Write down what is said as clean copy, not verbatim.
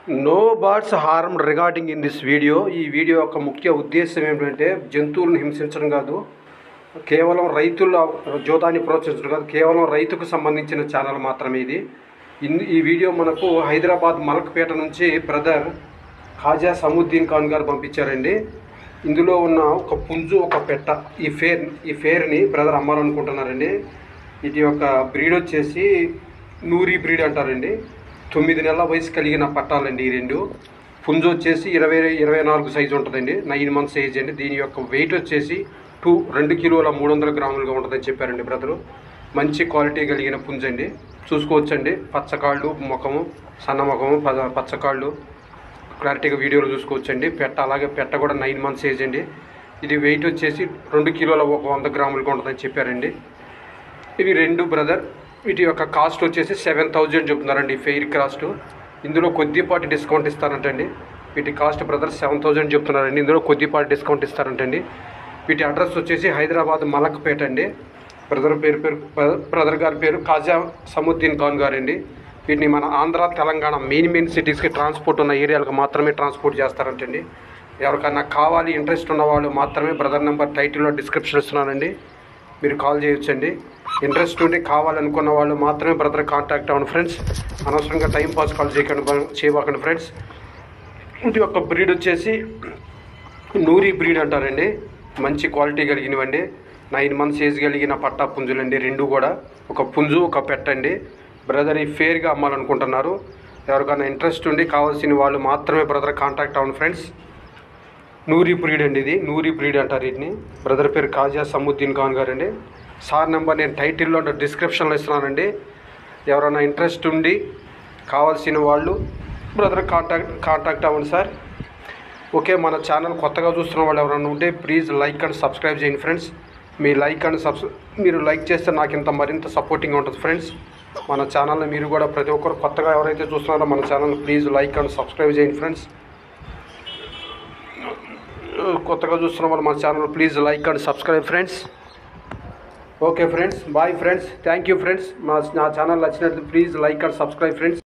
No birds harmed regarding in this video. ఈ video యొక్క ముఖ్య ఉద్దేశం ఏమిటంటే జంతువులను హింసించడం కాదు, కేవలం రైతుల జోదాన్ని ప్రోత్సహించడం కాదు, కేవలం రైతుకు సంబంధించిన ఛానల్ మాత్రమే ఇది. ఈ వీడియో మనకు హైదరాబాద్ మలక్పేట నుంచి బ్రదర్ ఖాజా సముద్దీన్ ఖాన్ గారు పంపించారండి. ఇందులో ఉన్న ఒక పుంజు, ఒక పెట్ట, ఈ ఫేర్ని బ్రదర్ అమ్మాలనుకుంటున్నారండి. ఇది యొక్క బ్రీడ్ వచ్చేసి నూరి బ్రీడ్ అంటారండి. 9 నెలల వయసు కలిగిన పట్టాలండి ఈ రెండు. పుంజు వచ్చేసి 24 సైజు ఉంటుందండి, 9 మంత్స్ ఏజ్ అండి. దీని యొక్క వెయిట్ వచ్చేసి 2 కిలోల 300 గ్రాములుగా ఉంటుందని చెప్పారండి బ్రదరు. మంచి క్వాలిటీ కలిగిన పుంజు అండి, చూసుకోవచ్చండి. పచ్చకాళ్ళు ముఖము, సన్న ముఖము, పచ్చకాళ్ళు క్లారిటీగా వీడియోలో చూసుకోవచ్చండి. అలాగే పెట్ట కూడా 9 మంత్స్ ఏజ్ అండి. ఇది వెయిట్ వచ్చేసి 2 కిలోల 100 గ్రాములుగా ఉంటుందని చెప్పారండి. ఇవి రెండు బ్రదర్. వీటి యొక్క కాస్ట్ వచ్చేసి 7,000 చెప్తున్నారండి, ఫెయిర్ కాస్ట్. ఇందులో కొద్దిపాటి డిస్కౌంట్ ఇస్తారంటండి. వీటి కాస్ట్ బ్రదర్ 7,000 చెప్తున్నారండి. ఇందులో కొద్దిపాటి డిస్కౌంట్ ఇస్తారంటండి. వీటి అడ్రస్ వచ్చేసి హైదరాబాద్ మలక్పేట అండి. బ్రదర్ గారి పేరు ఖాజా సముద్దీన్ ఖాన్ గారండి. వీటిని మన ఆంధ్ర, తెలంగాణ మెయిన్ సిటీస్కి ట్రాన్స్పోర్ట్ ఉన్న ఏరియాలకు మాత్రమే ట్రాన్స్పోర్ట్ చేస్తారంటండి. ఎవరికైనా కావాలి, ఇంట్రెస్ట్ ఉన్న వాళ్ళు మాత్రమే బ్రదర్ నెంబర్ టైటిల్లో డిస్క్రిప్షన్ ఇస్తున్నానండి, మీరు కాల్ చేయొచ్చండి. ఇంట్రెస్ట్ ఉండి కావాలనుకున్న వాళ్ళు మాత్రమే బ్రదర్ కాంటాక్ట్ అవ్వండి ఫ్రెండ్స్. అనవసరంగా టైంపాస్ కాల్ చేయకండి ఫ్రెండ్స్. ఇది యొక్క బ్రీడ్ వచ్చేసి నూరి బ్రీడ్ అంటారండి. మంచి క్వాలిటీ కలిగినవండి. 9 మంత్స్ ఏజ్ కలిగిన పట్టా పుంజులండి రెండు కూడా. ఒక పుంజు, ఒక పెట్టండి. బ్రదర్ ఈ ఫేర్గా అమ్మాలనుకుంటున్నారు. ఎవరికైనా ఇంట్రెస్ట్ ఉండి కావాల్సిన వాళ్ళు మాత్రమే బ్రదర్ కాంటాక్ట్ అవ్వండి ఫ్రెండ్స్. నూరి బ్రీడ్ అండి, ఇది నూరి బ్రీడ్ అంటారు వీటిని. బ్రదర్ పేరు ఖాజా సముద్దీన్ ఖాన్ గారండి. సార్ నెంబర్ నేను టైటిల్లో డిస్క్రిప్షన్లో ఇస్తున్నానండి. ఎవరైనా ఇంట్రెస్ట్ ఉండి కావాల్సిన వాళ్ళు బ్రదర్ కాంటాక్ట్ అవ్వండి సార్. ఓకే, మన ఛానల్ కొత్తగా చూస్తున్న వాళ్ళు ఎవరైనా ఉంటే ప్లీజ్ లైక్ అండ్ సబ్స్క్రైబ్ చేయండి ఫ్రెండ్స్. మీరు లైక్ చేస్తే నాకు మరింత సపోర్టింగ్ ఉంటుంది ఫ్రెండ్స్. మన ఛానల్ని మీరు కూడా ప్రతి ఒక్కరు కొత్తగా ఎవరైతే చూస్తున్నారో మన channel please like and subscribe చేయండి ఫ్రెండ్స్. కొత్తగా చూస్తున్న వాళ్ళు మన channel please like and subscribe friends. Okay friends, bye friends, thank you friends. నా ఛానల్ నచ్చినట్లయితే please like and subscribe friends.